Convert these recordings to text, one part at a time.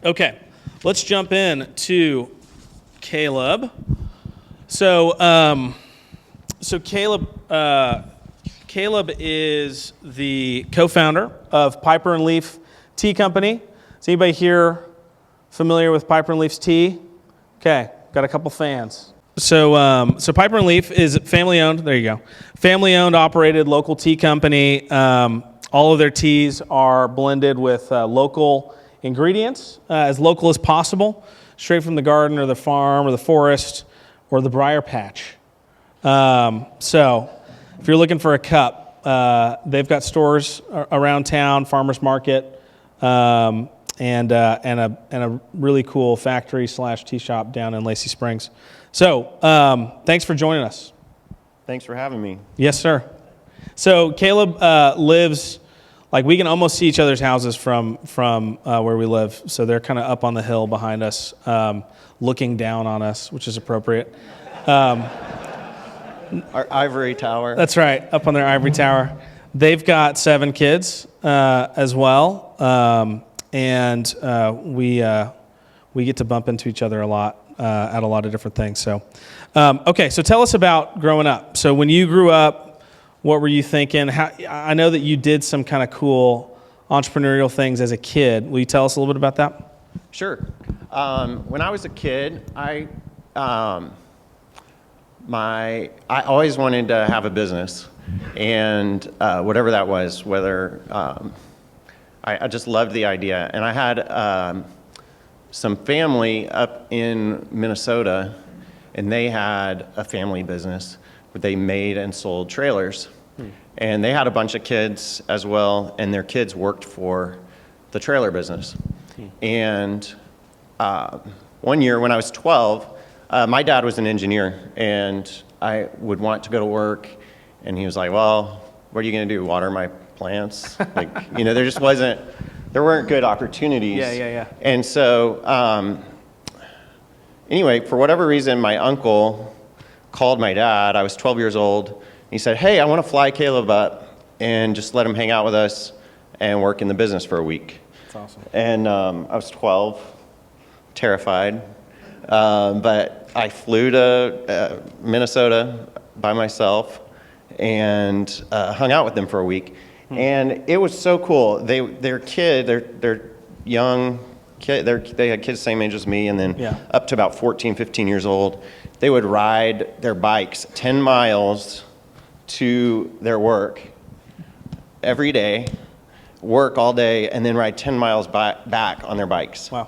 Okay, let's jump in to Caleb. So Caleb is the co-founder of Piper and Leaf Tea Company. Is anybody here familiar with Piper and Leaf's tea? Okay, got a couple fans. So Piper and Leaf is family-owned. There you go. Family-owned, operated local tea company. All of their teas are blended with local ingredients, as local as possible, straight from the garden or the farm or the forest or the briar patch. So if you're looking for a cup, they've got stores around town, farmers market, and a really cool factory / tea shop down in Lacey Springs. So thanks for joining us. Thanks for having me. Yes, sir. So Caleb lives, like, we can almost see each other's houses from where we live. So they're kind of up on the hill behind us, looking down on us, which is appropriate. Our ivory tower. That's right, up on their ivory tower. They've got 7 kids as well, and we get to bump into each other a lot at a lot of different things. So, okay, so tell us about growing up. So when you grew up, what were you thinking? I know that you did some kind of cool entrepreneurial things as a kid. Will you tell us a little bit about that? Sure. When I was a kid, I always wanted to have a business, and whatever that was, whether I just loved the idea. And I had some family up in Minnesota, and they had a family business where they made and sold trailers. And they had a bunch of kids as well, and their kids worked for the trailer business. And one year when I was 12, my dad was an engineer, and I would want to go to work, and he was like, well, what are you going to do, water my plants? Like, there weren't good opportunities. Yeah. And so, anyway, for whatever reason, my uncle called my dad. I was 12 years old. He said, hey, I want to fly Caleb up and just let him hang out with us and work in the business for a week. That's awesome. And I was 12, terrified. But I flew to Minnesota by myself and hung out with them for a week. And it was so cool. They're young kid. They had kids the same age as me, and then up to about 14, 15 years old. They would ride their bikes 10 miles to their work every day, work all day, and then ride 10 miles back on their bikes. Wow.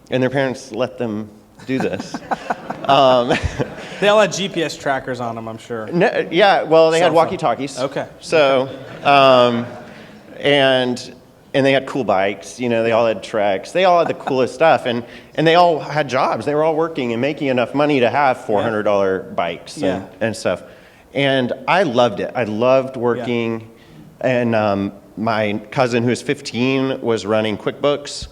And their parents let them do this. They all had GPS trackers on them, I'm sure. No, yeah, well, they had walkie-talkies. Okay. So, and they had cool bikes. They all had Treks. They all had the coolest stuff, and they all had jobs. They were all working and making enough money to have $400 bikes and stuff. And I loved it. I loved working. And my cousin, who was 15, was running QuickBooks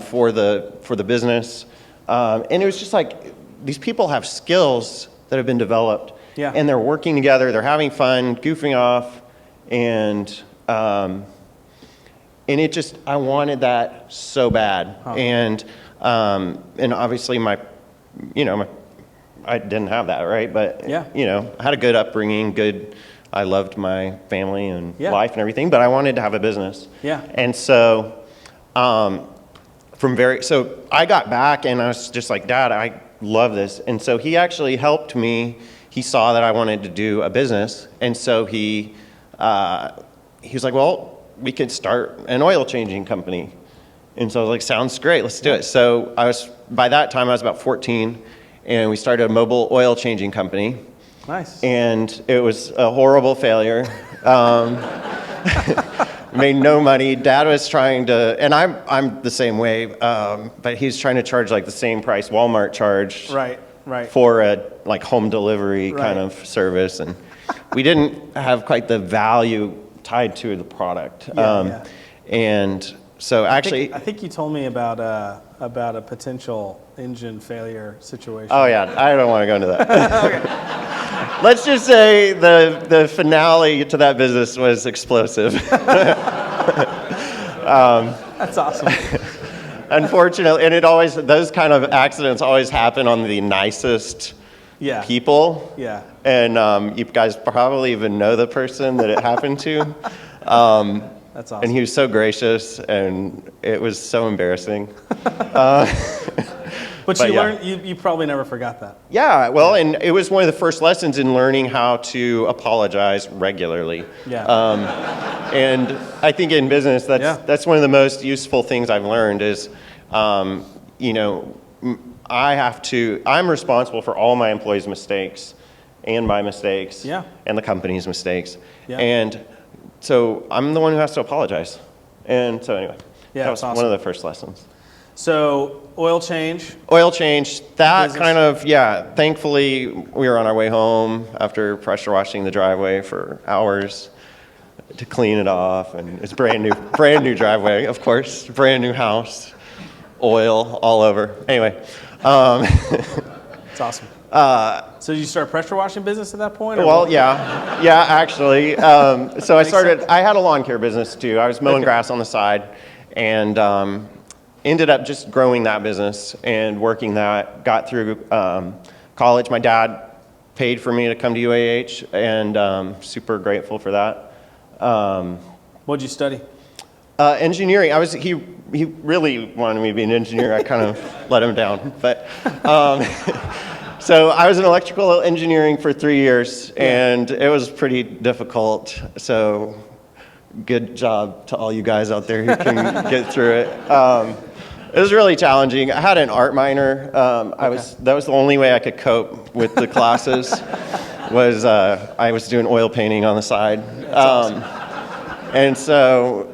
for the business. And it was just like, these people have skills that have been developed, and they're working together. They're having fun, goofing off, and it just, I wanted that so bad. And obviously I didn't have that, right? But I had a good upbringing, I loved my family and life and everything, but I wanted to have a business. And so so I got back, and I was just like, Dad, I love this. And so he actually helped me. He saw that I wanted to do a business, and so he was like, well, we could start an oil changing company. And so I was like, sounds great, let's do it. So by that time I was about 14, and we started a mobile oil changing company. Nice. And it was a horrible failure. Made no money. Dad was trying to, and I'm the same way, but he's trying to charge like the same price Walmart charged. Right. For a like home delivery kind of service, and we didn't have quite the value tied to the product. And so actually, I think you told me about a potential engine failure situation. Oh yeah, I don't want to go into that. Okay. Let's just say the finale to that business was explosive. That's awesome. Unfortunately, and those kind of accidents always happen on the nicest Yeah. people. Yeah. And you guys probably even know the person that it happened to. That's awesome. And he was so gracious, and it was so embarrassing. But But you yeah. learned, you probably never forgot that. Yeah, well, and it was one of the first lessons in learning how to apologize regularly. Yeah. And I think in business, Yeah. that's one of the most useful things I've learned is, you know, I'm responsible for all my employees' mistakes and my mistakes Yeah. and the company's mistakes. Yeah. And so I'm the one who has to apologize. And so anyway, Yeah, that was that's awesome. one of the first lessons. So oil change. Oil change, that Business. kind of, yeah, thankfully we were on our way home after pressure washing the driveway for hours to clean it off, and it's brand new driveway, of course, brand new house, oil all over. Anyway, It's awesome. So did you start pressure washing business at that point? or well, what? yeah, actually. So I had a lawn care business too. I was mowing grass on the side, and ended up just growing that business and working that. Got through college. My dad paid for me to come to UAH, and super grateful for that. What'd you study? Engineering. He really wanted me to be an engineer. I kind of let him down, but. So I was in electrical engineering for 3 years, and it was pretty difficult. So good job to all you guys out there who can get through it. It was really challenging. I had an art minor. That was the only way I could cope with the classes. I was doing oil painting on the side. And so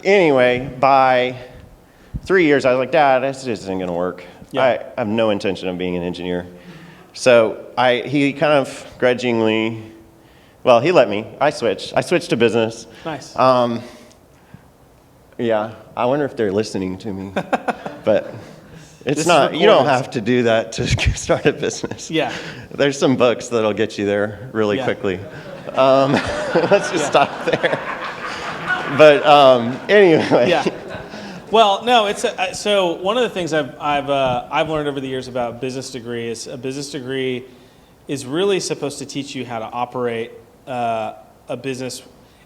anyway, by 3 years, I was like, Dad, this isn't going to work. Yeah. I have no intention of being an engineer. So he kind of grudgingly, well, he let me. I switched to business. Nice. Yeah, I wonder if they're listening to me. But it's This not, is you don't recorded. have to do that to start a business. Yeah. There's some books that'll get you there really Yeah. quickly. Let's just stop there. But anyway. Yeah. Well, no, it's so one of the things I've learned over the years about business degree is a business degree is really supposed to teach you how to operate a business.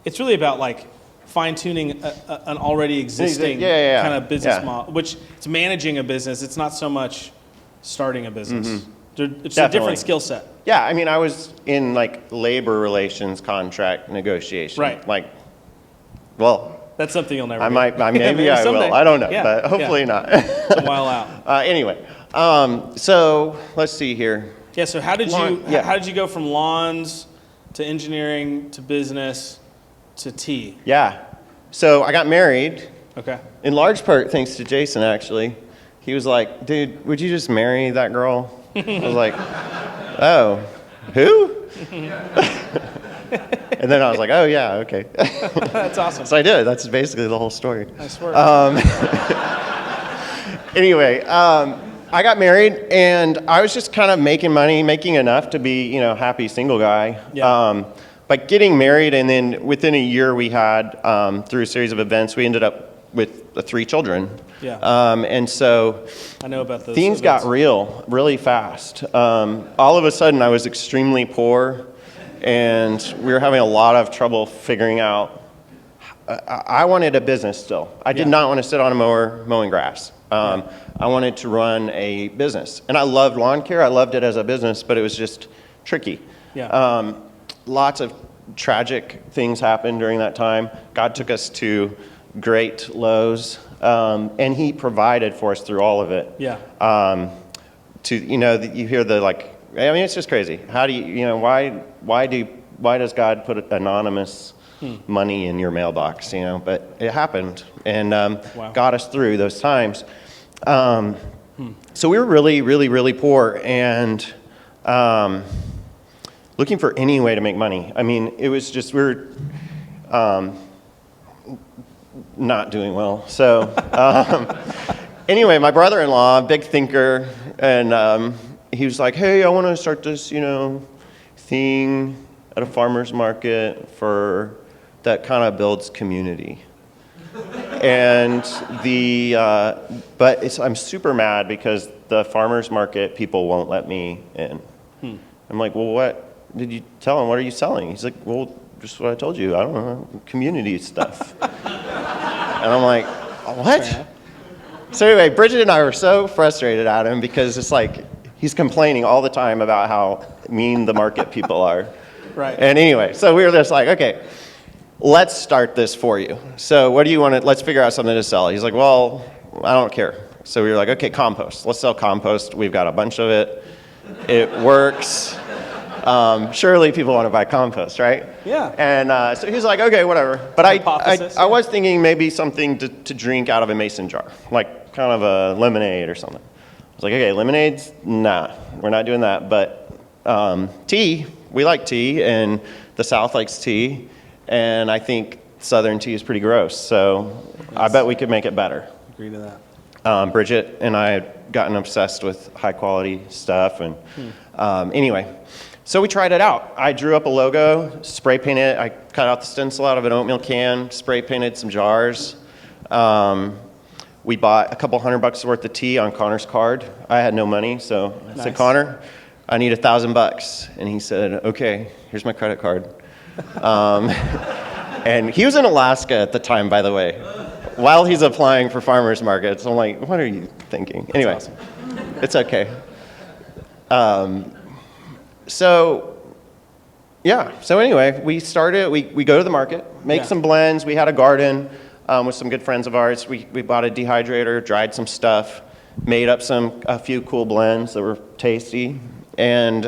It's really about like fine tuning an already existing Yeah. kind of business Yeah. model, which it's managing a business. It's not so much starting a business. It's a Definitely. different skill set. Yeah, I mean, I was in like labor relations contract negotiation. Right. Like, well, That's something you'll never. I do. might, maybe Maybe I someday. will. I don't know, Yeah, but hopefully yeah. not. It's a while out. Anyway, so let's see here. Yeah. So how did Yeah. how did you go from lawns to engineering to business to tea? Yeah, so I got married, Okay. in large part thanks to Jason, actually. He was like, dude, would you just marry that girl? I was like, oh, who? And then I was like, oh, yeah, okay. That's awesome. So I did. That's basically the whole story. Nice work. Anyway, I got married, and I was just kind of making money, making enough to be, happy single guy. Yeah. But getting married, and then within a year, we had, through a series of events, we ended up with 3 children. Yeah. And so I know about those. things events. got real, really fast. All of a sudden, I was extremely poor, and we were having a lot of trouble figuring out. I wanted a business still. I did Yeah. not want to sit on a mower mowing grass. I wanted to run a business. And I loved lawn care. I loved it as a business, but it was just tricky. Yeah. Lots of tragic things happened during that time. God took us to great lows, and He provided for us through all of it. Yeah. You hear the I mean, it's just crazy. How do why does God put anonymous money in your mailbox? But it happened, and Wow. got us through those times. So we were really, really, really poor, and looking for any way to make money. I mean, it was just we were not doing well. So anyway, my brother-in-law, big thinker, and he was like, hey, I want to start this, thing at a farmer's market that kind of builds community. And I'm super mad because the farmer's market people won't let me in. I'm like, well, what did you tell him? What are you selling? He's like, well, just what I told you. I don't know, community stuff. And I'm like, what? So anyway, Bridget and I were so frustrated at him because it's like he's complaining all the time about how mean the market people are. Right. And anyway, so we were just like, okay, let's start this for you. So what do you want to, let's figure out something to sell. He's like, well, I don't care. So we were like, okay, compost. Let's sell compost. We've got a bunch of it. It works. Surely people want to buy compost, right? Yeah. And so he's like, okay, whatever. But Hypothesis, I was thinking maybe something to drink out of a mason jar, like kind of a lemonade or something. I was like, okay, lemonades? Nah, we're not doing that. But tea, we like tea, and the South likes tea. And I think Southern tea is pretty gross, so I bet we could make it better. Agree to that. Bridget and I had gotten obsessed with high quality stuff, and anyway, so we tried it out. I drew up a logo, spray painted it. I cut out the stencil out of an oatmeal can, spray painted some jars. We bought a couple $100 worth of tea on Connor's card. I had no money, so I said, Connor, I need $1,000, and he said, okay, here's my credit card. And he was in Alaska at the time, by the way, while he's applying for farmers markets. I'm like, what are you thinking? Anyway, That's awesome. It's okay. So anyway, we started, we go to the market, make some blends. We had a garden with some good friends of ours. We bought a dehydrator, dried some stuff, made up a few cool blends that were tasty, and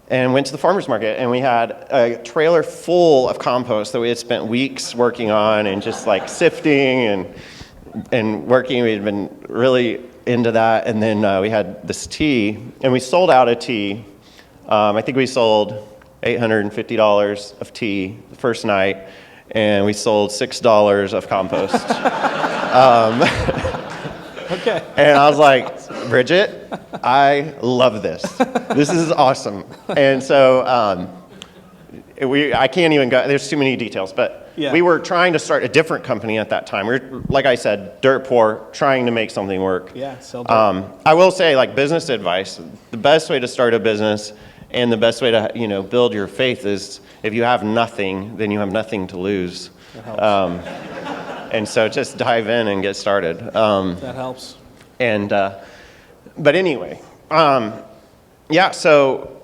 went to the farmer's market, and we had a trailer full of compost that we had spent weeks working on and just like sifting and working. We had been really into that, and then we had this tea, and we sold out of tea. I think we sold $850 of tea the first night, and we sold $6 of compost. Okay. And I was like, Bridget, I love this. This is awesome. And so I can't even go, there's too many details, but we were trying to start a different company at that time. We were, like I said, dirt poor, trying to make something work. Yeah, sell dirt. I will say, like, business advice, the best way to start a business and the best way to, build your faith is if you have nothing, then you have nothing to lose. That helps. And so just dive in and get started. That helps. And, but anyway, so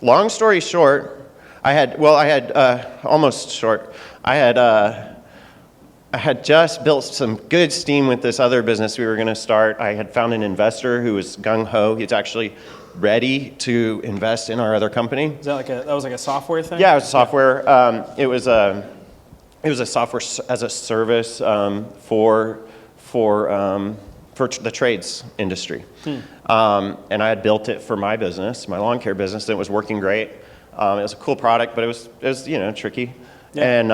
long story short, almost short, I had just built some good steam with this other business we were going to start. I had found an investor who was gung-ho. He's actually ready to invest in our other company. Is that that was like a software thing? Yeah, it was software. It was a software as a service for the trades industry. And I had built it for my business, my lawn care business, and it was working great. It was a cool product, but it was tricky. Yeah. And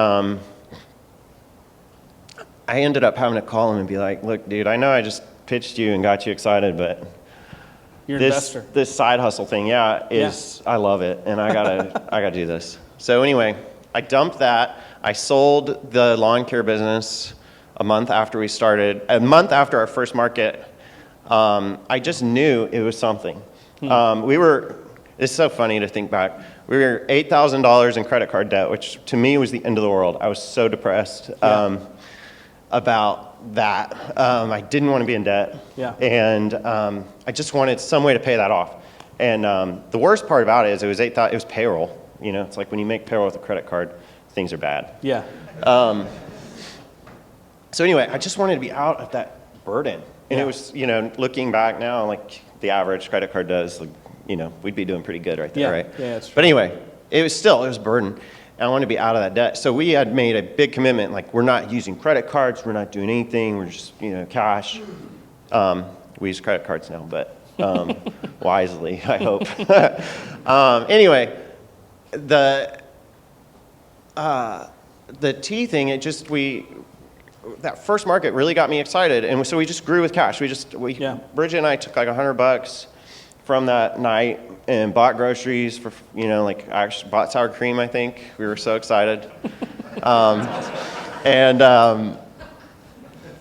I ended up having to call him and be like, look, dude, I know I just pitched you and got you excited, but this side hustle thing, I love it, and I gotta do this. So anyway, I dumped that. I sold the lawn care business a month after we started. A month after our first market, I just knew it was something. It's so funny to think back. We were $8,000 in credit card debt, which to me was the end of the world. I was so depressed about that. I didn't want to be in debt. Yeah. And I just wanted some way to pay that off. And the worst part about it is it was payroll. It's like when you make payroll with a credit card, things are bad. Yeah. So anyway, I just wanted to be out of that burden. And it was, looking back now, like the average credit card does, like, we'd be doing pretty good right there, right? Yeah, that's true. But anyway, it was a burden. And I wanted to be out of that debt. So we had made a big commitment, like we're not using credit cards, we're not doing anything, we're just, cash. We use credit cards now, but wisely, I hope. Anyway, the tea thing, that first market really got me excited, and so we just grew with cash. Bridget and I took like $100 from that night and bought groceries for, I actually bought sour cream, I think. We were so excited. And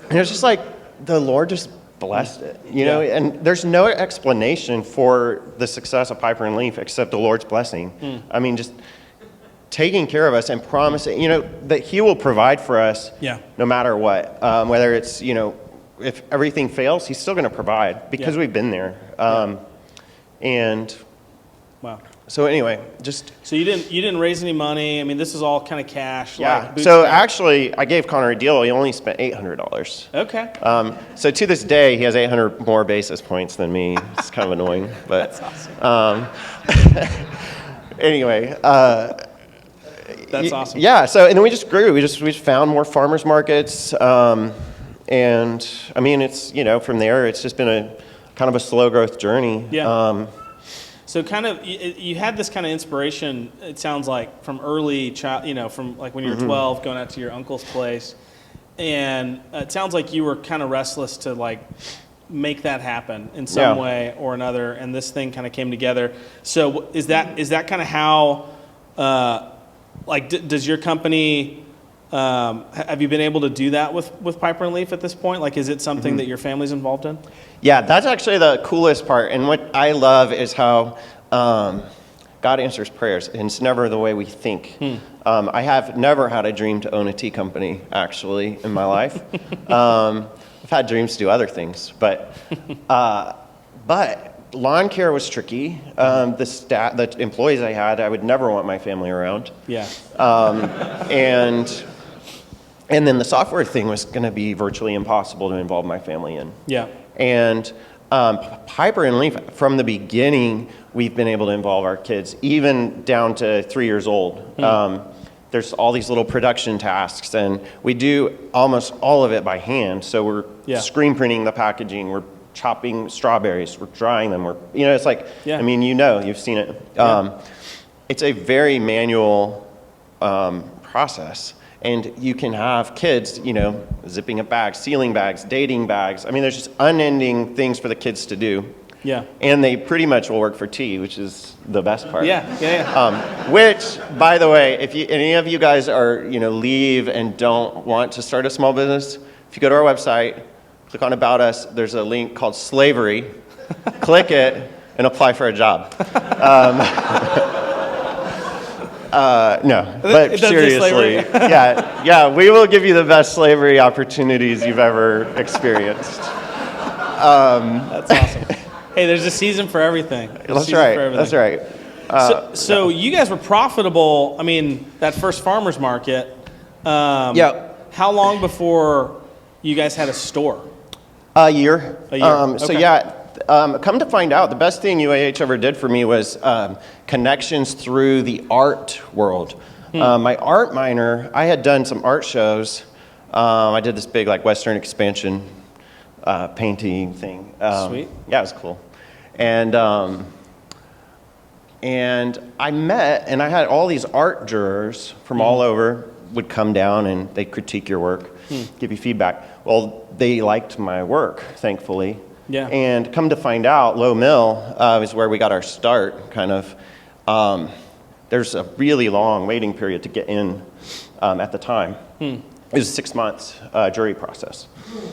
it was just like the Lord just blessed it, you know. And there's no explanation for the success of Piper and Leaf except the Lord's blessing. I mean, just taking care of us and promising, you know, that He will provide for us no matter what. Whether it's, you know, if everything fails, He's still going to provide because we've been there. And wow. so anyway, just So you didn't raise any money. I mean, this is all kind of cash. yeah. Like So actually, I gave Connor a deal. He only spent $800. okay. So to this day, he has 800 more basis points than me. It's kind of annoying, but That's awesome. anyway. That's awesome. Yeah. So and then we just grew. We just found more farmers markets, and I mean, it's, you know, from there, it's just been a kind of a slow growth journey. Yeah. So kind of, you had this kind of inspiration, it sounds like, from early child, you know, from like when you were 12, going out to your uncle's place. And it sounds like you were kind of restless to like make that happen in some way or another. And this thing kind of came together. So is that kind of how, does your company, have you been able to do that with Piper and Leaf at this point? Like, is it something that your family's involved in? Yeah, that's actually the coolest part. And what I love is how God answers prayers, and it's never the way we think. I have never had a dream to own a tea company, actually, in my life. I've had dreams to do other things, but lawn care was tricky. The employees I had, I would never want my family around. Yeah. And then the software thing was going to be virtually impossible to involve my family in. Yeah. And Piper and Leaf, from the beginning, we've been able to involve our kids, even down to 3 years old. There's all these little production tasks, and we do almost all of it by hand. So we're screen printing the packaging, we're chopping strawberries, we're drying them, it's like, I mean, you've seen it. It's a very manual process. And you can have kids, you know, zipping up bags, sealing bags, dating bags. I mean, there's just unending things for the kids to do. Yeah. And they pretty much will work for tea, which is the best part. Yeah. Which, by the way, if any of you guys are, you know, leave and don't want to start a small business, if you go to our website, click on About Us, there's a link called Slavery. Click it and apply for a job. No, but seriously, we will give you the best slavery opportunities you've ever experienced. That's awesome. Hey, there's a season for everything. That's right. So you guys were profitable. I mean, that first farmer's market. How long before you guys had a store? A year. Okay. Come to find out, the best thing UAH ever did for me was connections through the art world. My art minor, I had done some art shows. I did this big like Western expansion painting thing. Sweet. Yeah, it was cool. And I met, and I had all these art jurors from all over would come down and they'd critique your work, give you feedback. Well, they liked my work, thankfully. Yeah. And come to find out, Low Mill is where we got our start, kind of. There's a really long waiting period to get in at the time. It was 6 months jury process.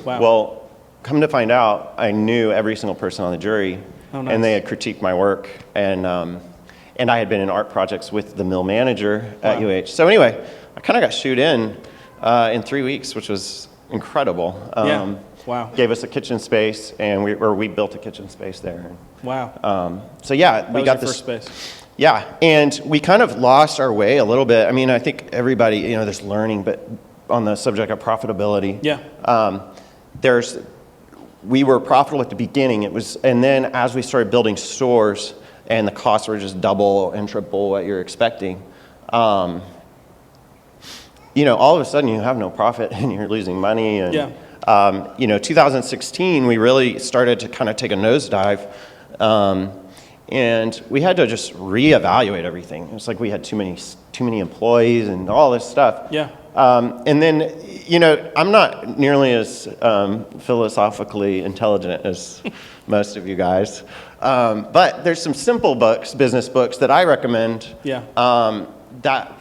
Wow. Well, come to find out, I knew every single person on the jury, and they had critiqued my work, and I had been in art projects with the mill manager at UH. So anyway, I kind of got shooed in 3 weeks, which was incredible. Wow. Gave us a kitchen space, and we built a kitchen space there. Wow. We got this first space. Yeah, and we kind of lost our way a little bit. I mean, I think everybody, you know, there's learning, but on the subject of profitability, we were profitable at the beginning. And then as we started building stores, and the costs were just double and triple what you're expecting, you know, all of a sudden you have no profit and you're losing money. And 2016, we really started to kind of take a nosedive. And we had to just reevaluate everything. It was like we had too many employees and all this stuff. Yeah. And then, you know, I'm not nearly as philosophically intelligent as most of you guys. But there's some simple books, business books, that I recommend. Yeah. That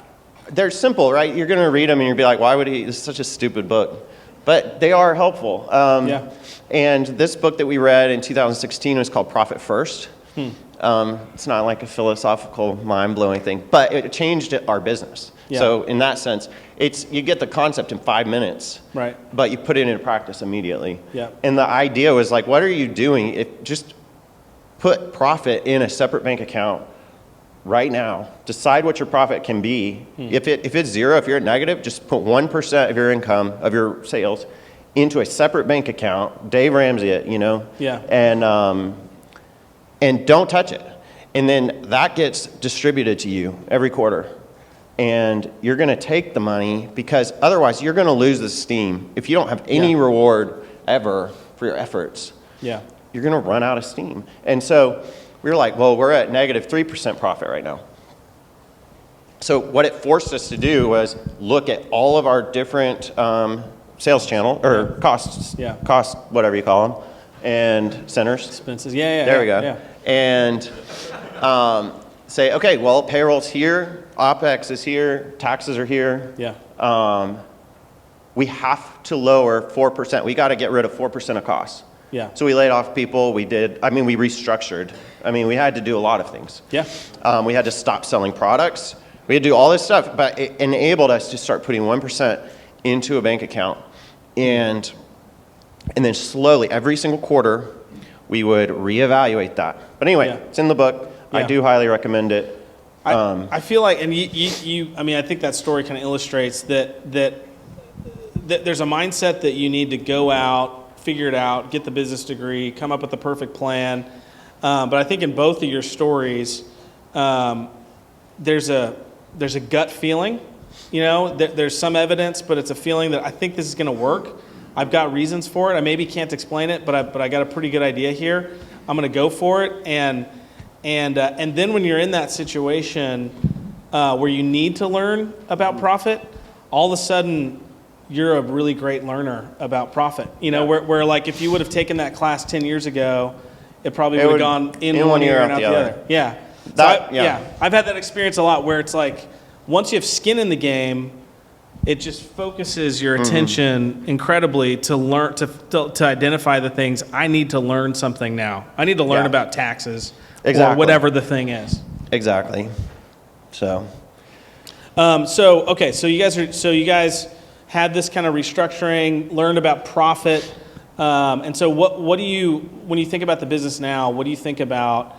they're simple, right? You're going to read them and you'll be like, why would he? This is such a stupid book. But they are helpful. Yeah. And this book that we read in 2016 was called Profit First. It's not like a philosophical, mind-blowing thing, but it changed our business. Yeah. So in that sense, you get the concept in 5 minutes, Right. but you put it into practice immediately. Yeah. And the idea was like, what are you doing? Just put profit in a separate bank account right now. Decide what your profit can be. If it's zero, if you're at negative, just put 1% of your income, of your sales, into a separate bank account. Dave Ramsey it, Yeah. And don't touch it. And then that gets distributed to you every quarter. And you're going to take the money because otherwise you're going to lose the steam. If you don't have any reward ever for your efforts, Yeah. you're going to run out of steam. And so we were like, well, we're at negative 3% profit right now. So what it forced us to do was look at all of our different sales channel or costs, cost, whatever you call them, and centers. Expenses. Yeah. There we go. Yeah. And say, okay, well, payroll's here, OPEX is here, taxes are here. Yeah. We have to lower 4%. We got to get rid of 4% of costs. Yeah. So we laid off people. We restructured. We had to do a lot of things. Yeah. We had to stop selling products. We had to do all this stuff, but it enabled us to start putting 1% into a bank account. And then slowly, every single quarter, we would reevaluate that. But anyway, It's in the book. Yeah. I do highly recommend it. I feel like, and I think that story kind of illustrates that there's a mindset that you need to go out, figure it out, get the business degree, come up with the perfect plan. But I think in both of your stories, there's a gut feeling. There's some evidence, but it's a feeling that I think this is going to work. I've got reasons for it. I maybe can't explain it, but I got a pretty good idea here. I'm going to go for it. And then when you're in that situation where you need to learn about profit, all of a sudden you're a really great learner about profit. Where like if you would have taken that class 10 years ago, it probably would have gone in one ear and out the other. Yeah. I've had that experience a lot where it's like once you have skin in the game, it just focuses your attention incredibly to learn to identify the things I need to learn something now. I need to learn about taxes or whatever the thing is. Exactly. So So you guys had this kind of restructuring, learned about profit, and so what do you, when you think about the business now, what do you think about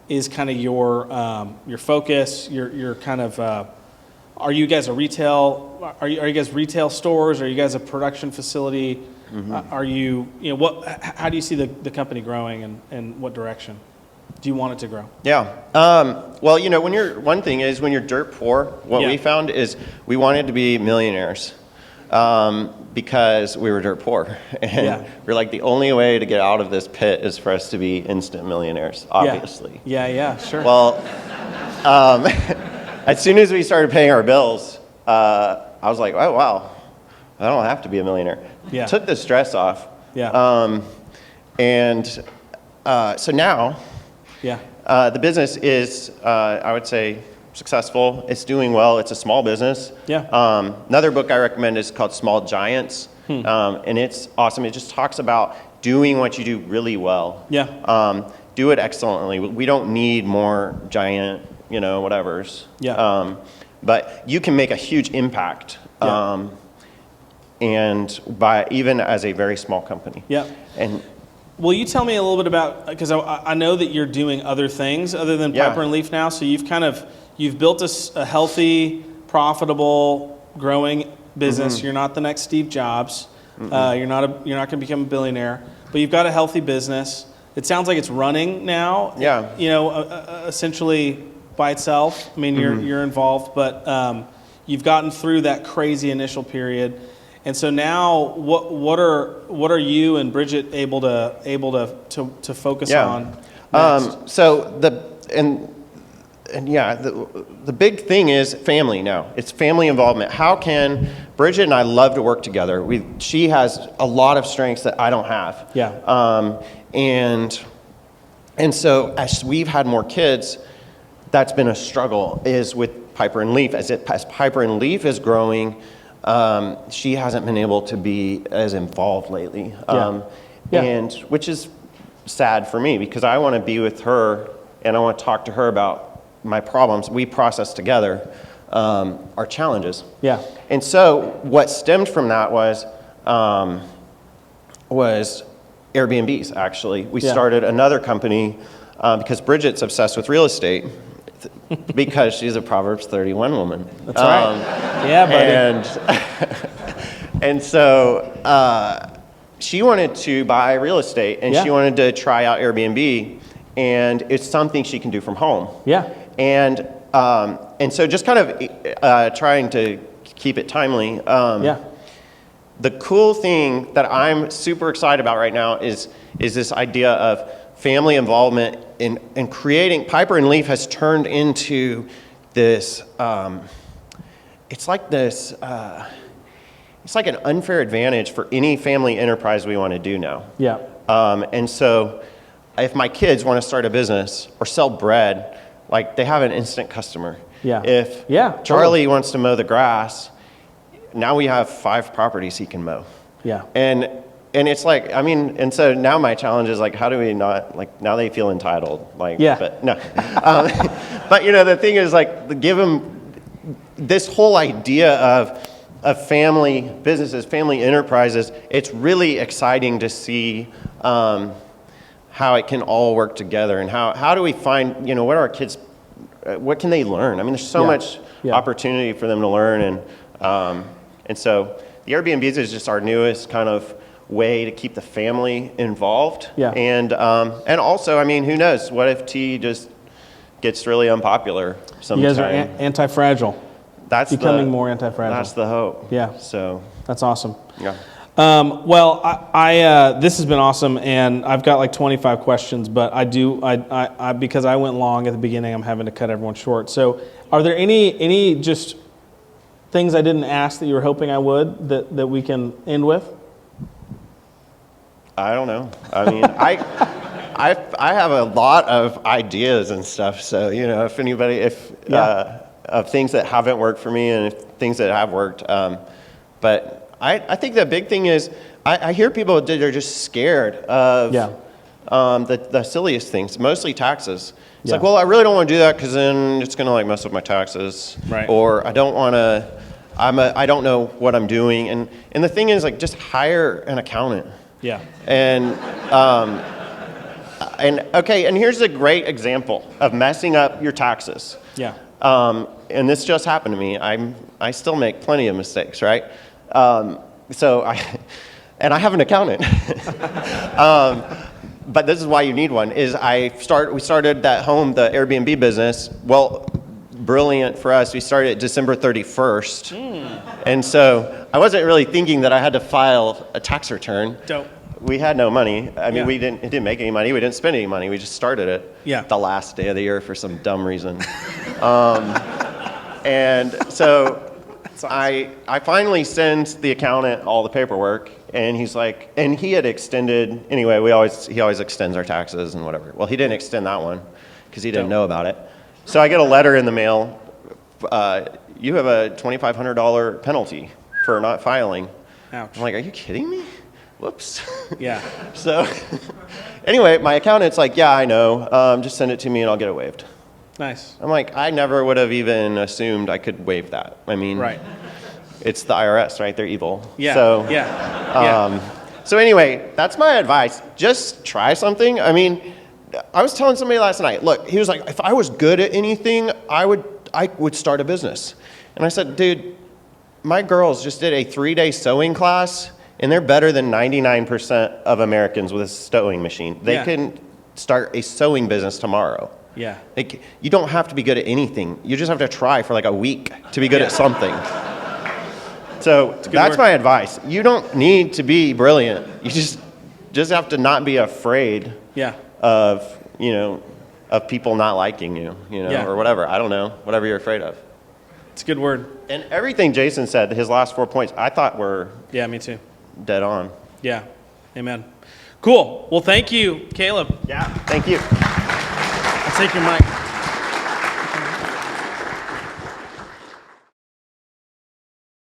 is kind of your focus, your kind of are you guys a retail? Are you guys retail stores? Are you guys a production facility? Are you how do you see the company growing and what direction do you want it to grow? Yeah. Well, one thing is when you're dirt poor, what we found is we wanted to be millionaires because we were dirt poor, and we're like the only way to get out of this pit is for us to be instant millionaires. Obviously. Yeah. Sure. Well. As soon as we started paying our bills, I was like, oh, wow, I don't have to be a millionaire. Yeah. Took the stress off. Yeah. So now the business is, I would say, successful. It's doing well. It's a small business. Yeah. Another book I recommend is called Small Giants, and it's awesome. It just talks about doing what you do really well. Yeah. Do it excellently. We don't need more giant whatevers. Yeah. But you can make a huge impact. And by even as a very small company. Yeah. And will you tell me a little bit about, because I know that you're doing other things other than Piper and Leaf now. So you've built a healthy, profitable, growing business. You're not the next Steve Jobs. You're not going to become a billionaire, but you've got a healthy business. It sounds like it's running now. Yeah. Essentially by itself. I mean, you're involved, but you've gotten through that crazy initial period, and so now what are you and Bridget able to focus on next? So the big thing is family now. It's family involvement. How can Bridget and I love to work together? She has a lot of strengths that I don't have. Yeah. And so as we've had more kids, that's been a struggle, is with Piper and Leaf. As Piper and Leaf is growing, she hasn't been able to be as involved lately, and which is sad for me because I want to be with her and I want to talk to her about my problems. We process together our challenges. Yeah. And so what stemmed from that was Airbnbs, actually. We started another company because Bridget's obsessed with real estate because she's a Proverbs 31 woman. That's right. Yeah, buddy. And so she wanted to buy real estate and she wanted to try out Airbnb, and it's something she can do from home. Yeah. And so just kind of trying to keep it timely. The cool thing that I'm super excited about right now is this idea of family involvement in creating. Piper and Leaf has turned into this, it's like this, it's like an unfair advantage for any family enterprise we want to do now. Yeah. And so if my kids want to start a business or sell bread, like they have an instant customer. Yeah. If Charlie wants to mow the grass, now we have 5 properties he can mow. Yeah. And it's like, I mean, and so now my challenge is like, how do we not, like, now they feel entitled. Like, but no. But, you know, the thing is, like, give them this whole idea of family businesses, family enterprises. It's really exciting to see how it can all work together, and how do we find, you know, what are our kids, what can they learn? I mean, there's so much opportunity for them to learn, and so the Airbnbs is just our newest kind of way to keep the family involved. Yeah. And also, I mean, who knows? What if tea just gets really unpopular sometime? You guys are anti-fragile. That's becoming more anti-fragile. That's the hope. Yeah. So that's awesome. Yeah. Well, I this has been awesome, and I've got like 25 questions, but I because I went long at the beginning, I'm having to cut everyone short. So, are there any just things I didn't ask that you were hoping I would that we can end with? I don't know. I mean, I have a lot of ideas and stuff. So, you know, if anybody, of things that haven't worked for me and things that have worked, but I think the big thing is I hear people that are just scared of the silliest things, mostly taxes. It's like, well, I really don't want to do that because then it's going to like mess up my taxes, right? Or I don't want to. I don't know what I'm doing, and the thing is, like, just hire an accountant. Yeah. And okay, and here's a great example of messing up your taxes. Yeah. And this just happened to me. I still make plenty of mistakes, right? So I have an accountant. But this is why you need one. Is we started the Airbnb business. Well, brilliant for us. We started December 31st. And so I wasn't really thinking that I had to file a tax return. Dope. We had no money. I mean, it didn't make any money. We didn't spend any money. We just started it the last day of the year for some dumb reason. And so I finally send the accountant all the paperwork, and he's like, and he had extended, anyway, he always extends our taxes and whatever. Well, he didn't extend that one because he didn't know about it. So I get a letter in the mail. You have a $2,500 penalty for not filing. Ouch. I'm like, are you kidding me? Whoops. Yeah. So anyway, my accountant's like, yeah, I know. Just send it to me and I'll get it waived. Nice. I'm like, I never would have even assumed I could waive that. I mean, right. It's the IRS, right? They're evil. Yeah. So, so anyway, that's my advice. Just try something. I mean, I was telling somebody last night, look, he was like, if I was good at anything, I would start a business. And I said, dude, my girls just did a 3-day sewing class, and they're better than 99% of Americans with a sewing machine. They can start a sewing business tomorrow. Yeah. Like, you don't have to be good at anything. You just have to try for like a week to be good at something. So that's my advice. You don't need to be brilliant. You just have to not be afraid of, of people not liking you, or whatever. I don't know, whatever you're afraid of. It's a good word. And everything Jason said, his last 4 points, I thought were me too. Dead on. Yeah. Amen. Cool. Well, thank you, Caleb. Yeah. Thank you. I'll take your mic.